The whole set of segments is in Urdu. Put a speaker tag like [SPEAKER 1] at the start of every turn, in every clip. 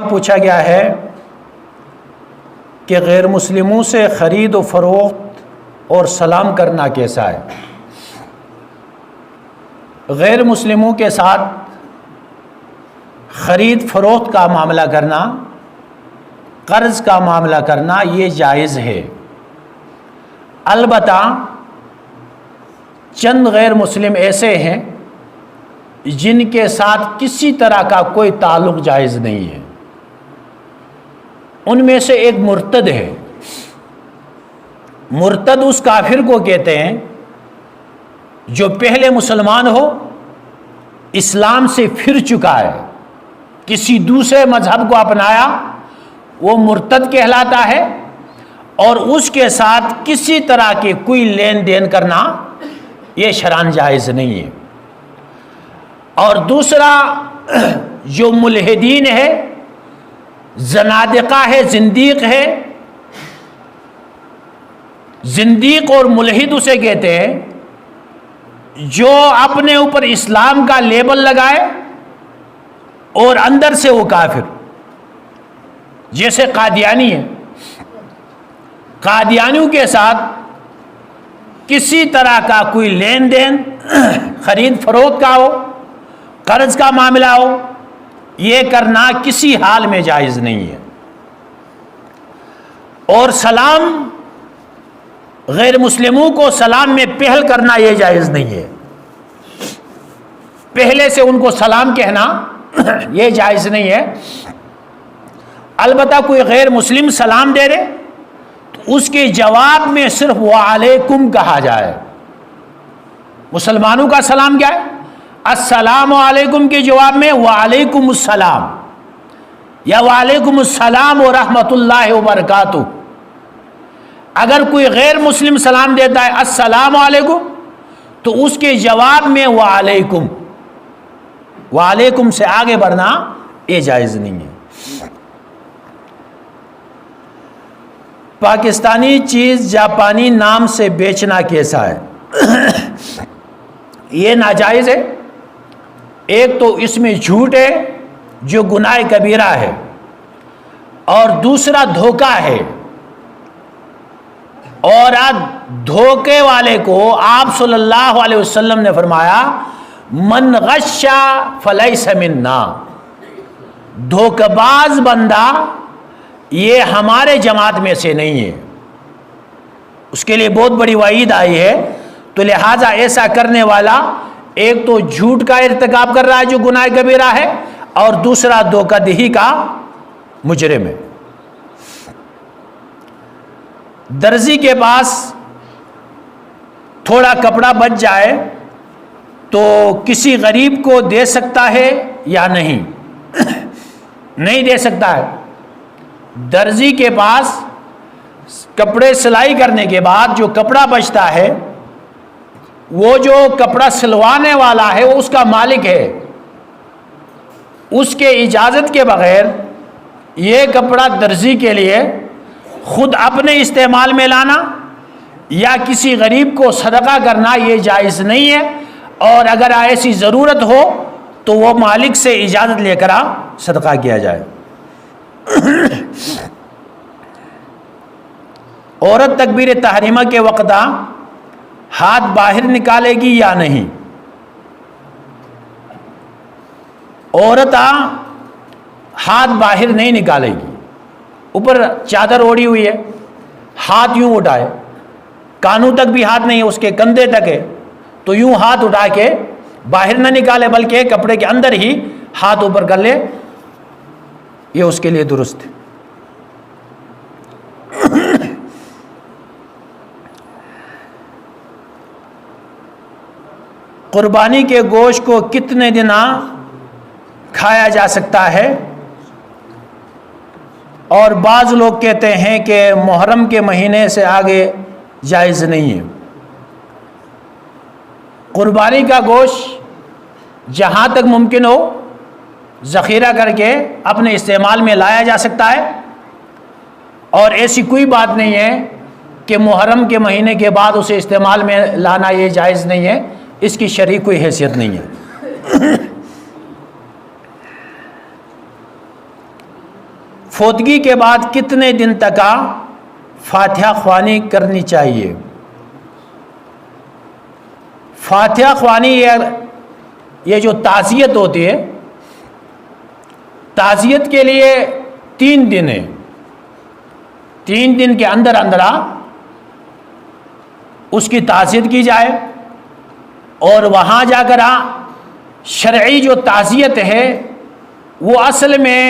[SPEAKER 1] پوچھا گیا ہے کہ غیر مسلموں سے خرید و فروخت اور سلام کرنا کیسا ہے؟ غیر مسلموں کے ساتھ خرید فروخت کا معاملہ کرنا، قرض کا معاملہ کرنا یہ جائز ہے، البتہ چند غیر مسلم ایسے ہیں جن کے ساتھ کسی طرح کا کوئی تعلق جائز نہیں ہے۔ ان میں سے ایک مرتد ہے۔ مرتد اس کافر کو کہتے ہیں جو پہلے مسلمان ہو، اسلام سے پھر چکا ہے، کسی دوسرے مذہب کو اپنایا، وہ مرتد کہلاتا ہے، اور اس کے ساتھ کسی طرح کے کوئی لین دین کرنا یہ شرعاً جائز نہیں ہے۔ اور دوسرا جو ملحدین ہے، زنادقہ ہے، زندیق ہے۔ زندیق اور ملحد اسے کہتے ہیں جو اپنے اوپر اسلام کا لیبل لگائے اور اندر سے وہ کافر، جیسے قادیانی ہے۔ قادیانیوں کے ساتھ کسی طرح کا کوئی لین دین، خرید فروخت کا ہو، قرض کا معاملہ ہو، یہ کرنا کسی حال میں جائز نہیں ہے۔ اور سلام، غیر مسلموں کو سلام میں پہل کرنا یہ جائز نہیں ہے، پہلے سے ان کو سلام کہنا یہ جائز نہیں ہے۔ البتہ کوئی غیر مسلم سلام دے دے تو اس کے جواب میں صرف وعلیکم کہا جائے۔ مسلمانوں کا سلام کیا ہے؟ السلام علیکم کے جواب میں وعلیکم السلام یا وعلیکم السلام ورحمۃ اللہ وبرکاتہ۔ اگر کوئی غیر مسلم سلام دیتا ہے السلام علیکم تو اس کے جواب میں وعلیکم، وعلیکم سے آگے بڑھنا یہ جائز نہیں ہے۔ پاکستانی چیز جاپانی نام سے بیچنا کیسا ہے؟ یہ ناجائز ہے۔ ایک تو اس میں جھوٹ ہے جو گناہ کبیرہ ہے، اور دوسرا دھوکہ ہے، اور دھوکے والے کو آپ صلی اللہ علیہ وسلم نے فرمایا من غش فلیس منا، دھوکہ باز بندہ یہ ہمارے جماعت میں سے نہیں ہے، اس کے لیے بہت بڑی وعید آئی ہے۔ تو لہٰذا ایسا کرنے والا ایک تو جھوٹ کا ارتکاب کر رہا ہے جو گناہ کبیرہ ہے، اور دوسرا دھوکہ دہی کا مجرم ہے۔ درزی کے پاس تھوڑا کپڑا بچ جائے تو کسی غریب کو دے سکتا ہے یا نہیں؟ نہیں دے سکتا ہے۔ درزی کے پاس کپڑے سلائی کرنے کے بعد جو کپڑا بچتا ہے، وہ جو کپڑا سلوانے والا ہے وہ اس کا مالک ہے، اس کے اجازت کے بغیر یہ کپڑا درزی کے لیے خود اپنے استعمال میں لانا یا کسی غریب کو صدقہ کرنا یہ جائز نہیں ہے، اور اگر ایسی ضرورت ہو تو وہ مالک سے اجازت لے کر صدقہ کیا جائے۔ عورت تکبیر تحریمہ کے وقت ہاتھ باہر نکالے گی یا نہیں؟ عورت ہاتھ باہر نہیں نکالے گی، اوپر چادر اوڑھی ہوئی ہے، ہاتھ یوں اٹھائے، کانوں تک بھی ہاتھ نہیں ہے، اس کے کندھے تک ہے، تو یوں ہاتھ اٹھا کے باہر نہ نکالے بلکہ کپڑے کے اندر ہی ہاتھ اوپر کر لے، یہ اس کے لیے درست ہے۔ قربانی کے گوشت کو کتنے دن کھایا جا سکتا ہے؟ اور بعض لوگ کہتے ہیں کہ محرم کے مہینے سے آگے جائز نہیں ہے۔ قربانی کا گوشت جہاں تک ممکن ہو ذخیرہ کر کے اپنے استعمال میں لایا جا سکتا ہے، اور ایسی کوئی بات نہیں ہے کہ محرم کے مہینے کے بعد اسے استعمال میں لانا یہ جائز نہیں ہے، اس کی شرعی کوئی حیثیت نہیں ہے۔ فوتگی کے بعد کتنے دن تک فاتحہ خوانی کرنی چاہیے؟ فاتحہ خوانی یہ جو تعزیت ہوتی ہے، تعزیت کے لیے 3 دن ہے. 3 دن کے اندر اس کی تعزیت کی جائے، اور وہاں جا کر شرعی جو تعزیت ہے وہ اصل میں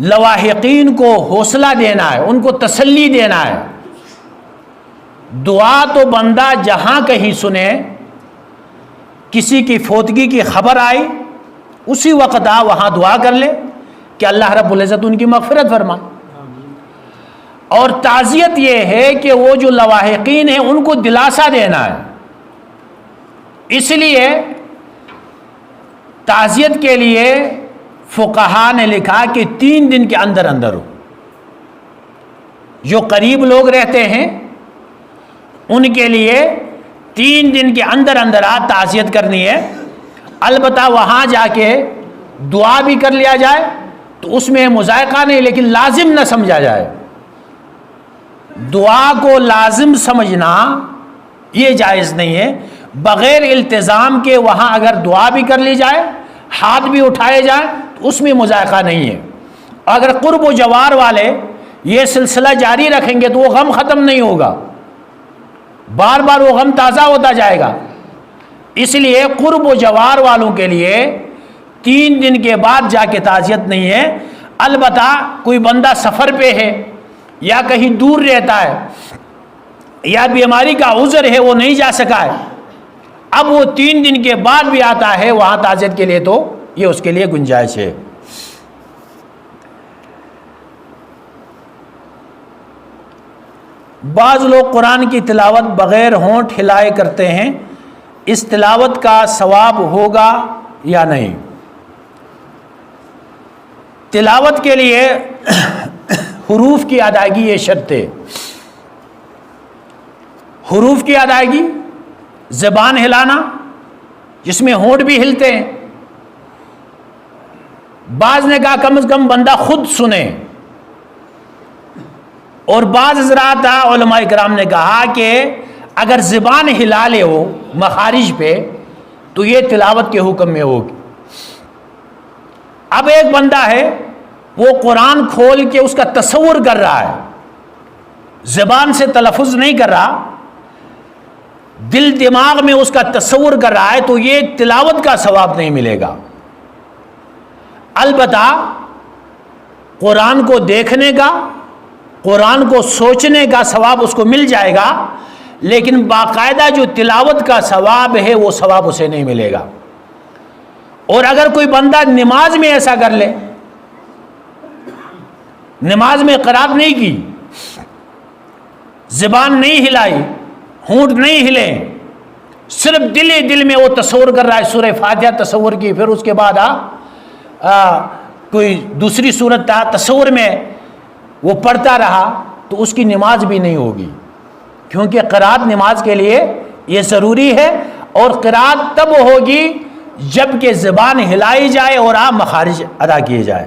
[SPEAKER 1] لواحقین کو حوصلہ دینا ہے، ان کو تسلی دینا ہے. دعا تو بندہ جہاں کہیں سنے، کسی کی فوتگی کی خبر آئی اسی وقت وہاں دعا کر لے کہ اللہ رب العزت ان کی مغفرت فرمائے. اور تعزیت یہ ہے کہ وہ جو لواحقین ہیں ان کو دلاسا دینا ہے. اس لیے تعزیت کے لیے فقہا نے لکھا کہ 3 دن کے اندر ہو. جو قریب لوگ رہتے ہیں ان کے لیے 3 دن کے اندر تعزیت کرنی ہے. البتہ وہاں جا کے دعا بھی کر لیا جائے تو اس میں مذائقہ نہیں، لیکن لازم نہ سمجھا جائے. دعا کو لازم سمجھنا یہ جائز نہیں ہے. بغیر التزام کے وہاں اگر دعا بھی کر لی جائے، ہاتھ بھی اٹھائے جائیں تو اس میں مذائقہ نہیں ہے. اگر قرب و جوار والے یہ سلسلہ جاری رکھیں گے تو وہ غم ختم نہیں ہوگا، بار بار وہ غم تازہ ہوتا جائے گا. اس لیے قرب و جوار والوں کے لیے 3 دن کے بعد جا کے تعزیت نہیں ہے. البتہ کوئی بندہ سفر پہ ہے یا کہیں دور رہتا ہے یا بیماری کا عذر ہے، وہ نہیں جا سکا ہے، اب وہ 3 دن کے بعد بھی آتا ہے وہاں تعزیت کے لیے، تو یہ اس کے لیے گنجائش ہے. بعض لوگ قرآن کی تلاوت بغیر ہونٹ ہلائے کرتے ہیں، اس تلاوت کا ثواب ہوگا یا نہیں؟ تلاوت کے لیے حروف کی ادائیگی یہ شرط ہے. حروف کی ادائیگی، زبان ہلانا جس میں ہونٹ بھی ہلتے ہیں. بعض نے کہا کم از کم بندہ خود سنے، اور بعض حضرات علماء کرام نے کہا کہ اگر زبان ہلا لے ہو مخارج پہ تو یہ تلاوت کے حکم میں ہوگی. اب ایک بندہ ہے وہ قرآن کھول کے اس کا تصور کر رہا ہے، زبان سے تلفظ نہیں کر رہا، دل دماغ میں اس کا تصور کر رہا ہے، تو یہ تلاوت کا ثواب نہیں ملے گا. البتہ قرآن کو دیکھنے کا، قرآن کو سوچنے کا ثواب اس کو مل جائے گا، لیکن باقاعدہ جو تلاوت کا ثواب ہے وہ ثواب اسے نہیں ملے گا. اور اگر کوئی بندہ نماز میں ایسا کر لے، نماز میں قرات نہیں کی، زبان نہیں ہلائی، ہونٹ نہیں ہلے، صرف دل میں وہ تصور کر رہا ہے، سورہ فاتحہ تصور کی، پھر اس کے بعد کوئی دوسری صورت تصور میں وہ پڑھتا رہا، تو اس کی نماز بھی نہیں ہوگی. کیونکہ قرات نماز کے لیے یہ ضروری ہے، اور قرات تب ہوگی جب کہ زبان ہلائی جائے اور مخارج ادا کیے جائے.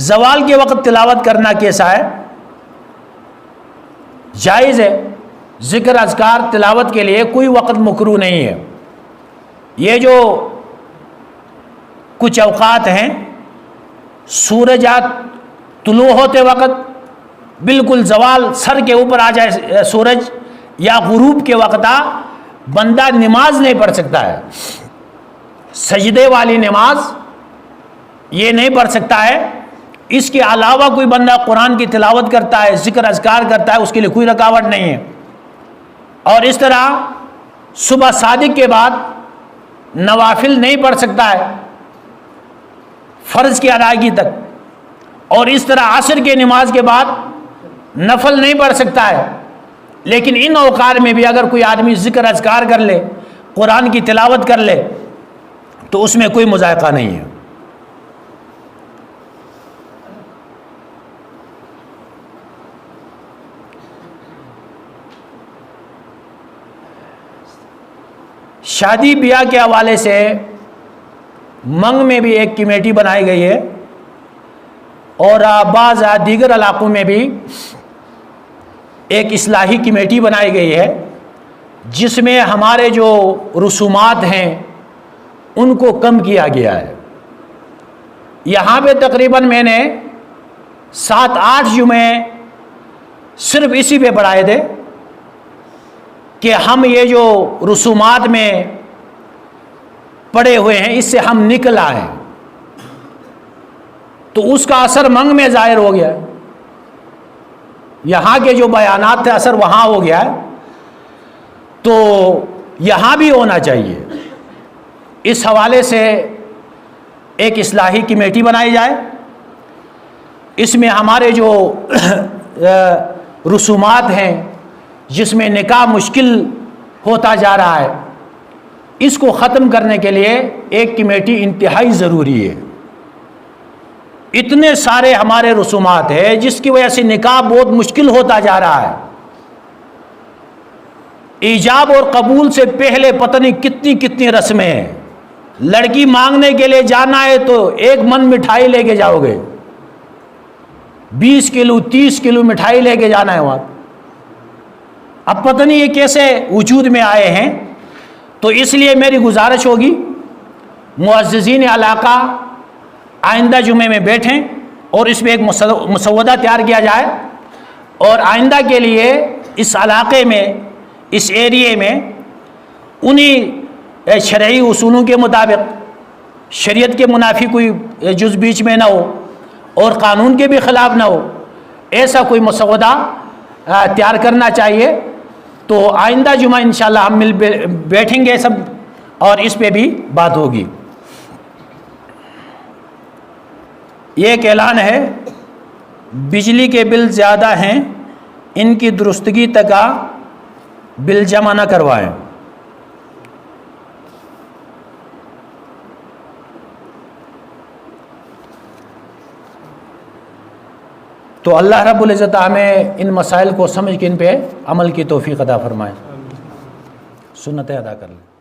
[SPEAKER 1] زوال کے وقت تلاوت کرنا کیسا ہے؟ جائز ہے. ذکر اذکار تلاوت کے لیے کوئی وقت مکروہ نہیں ہے. یہ جو کچھ اوقات ہیں، سورج طلوع ہوتے وقت، بالکل زوال سر کے اوپر آ جائے سورج، یا غروب کے وقت بندہ نماز نہیں پڑھ سکتا ہے. سجدے والی نماز یہ نہیں پڑھ سکتا ہے. اس کے علاوہ کوئی بندہ قرآن کی تلاوت کرتا ہے، ذکر اذکار کرتا ہے، اس کے لیے کوئی رکاوٹ نہیں ہے. اور اس طرح صبح صادق کے بعد نوافل نہیں پڑھ سکتا ہے فرض کی ادائیگی تک، اور اس طرح عصر کے نماز کے بعد نفل نہیں پڑھ سکتا ہے. لیکن ان اوقات میں بھی اگر کوئی آدمی ذکر اذکار کر لے، قرآن کی تلاوت کر لے، تو اس میں کوئی مذائقہ نہیں ہے. شادی بیاہ کے حوالے سے منگ میں بھی ایک کمیٹی بنائی گئی ہے اور بعض دیگر علاقوں میں بھی ایک اصلاحی کمیٹی بنائی گئی ہے جس میں ہمارے جو رسومات ہیں ان کو کم کیا گیا ہے۔ یہاں پہ تقریباً میں نے 7-8 جمعے صرف اسی پہ پڑھائے تھے کہ ہم یہ جو رسومات میں پڑے ہوئے ہیں اس سے ہم نکل آئیں، تو اس کا اثر منگ میں ظاہر ہو گیا ہے۔ یہاں کے جو بیانات تھے اثر وہاں ہو گیا ہے، تو یہاں بھی ہونا چاہیے۔ اس حوالے سے ایک اصلاحی کمیٹی بنائی جائے، اس میں ہمارے جو رسومات ہیں جس میں نکاح مشکل ہوتا جا رہا ہے اس کو ختم کرنے کے لیے ایک کمیٹی انتہائی ضروری ہے۔ اتنے سارے ہمارے رسومات ہیں جس کی وجہ سے نکاح بہت مشکل ہوتا جا رہا ہے۔ ایجاب اور قبول سے پہلے پتہ نہیں کتنی کتنی رسمیں ہیں۔ لڑکی مانگنے کے لیے جانا ہے تو 1 من مٹھائی لے کے جاؤ گے، 20 کلو 30 کلو مٹھائی لے کے جانا ہے وہاں۔ اب پتہ نہیں یہ کیسے وجود میں آئے ہیں۔ تو اس لیے میری گزارش ہوگی معززین علاقہ آئندہ جمعے میں بیٹھیں اور اس میں ایک مسودہ تیار کیا جائے، اور آئندہ کے لیے اس علاقے میں اس ایریے میں انہی شرعی اصولوں کے مطابق شریعت کے منافی کوئی جز بیچ میں نہ ہو اور قانون کے بھی خلاف نہ ہو، ایسا کوئی مسودہ تیار کرنا چاہیے۔ تو آئندہ جمعہ انشاءاللہ ہم مل بیٹھیں گے سب اور اس پہ بھی بات ہوگی۔ یہ ایک اعلان ہے، بجلی کے بل زیادہ ہیں، ان کی درستگی تک بل جمع نہ کروائیں۔ تو اللہ رب العزت ہمیں ان مسائل کو سمجھ کے ان پہ عمل کی توفیق عطا فرمائے۔ سنتیں ادا کر لیں۔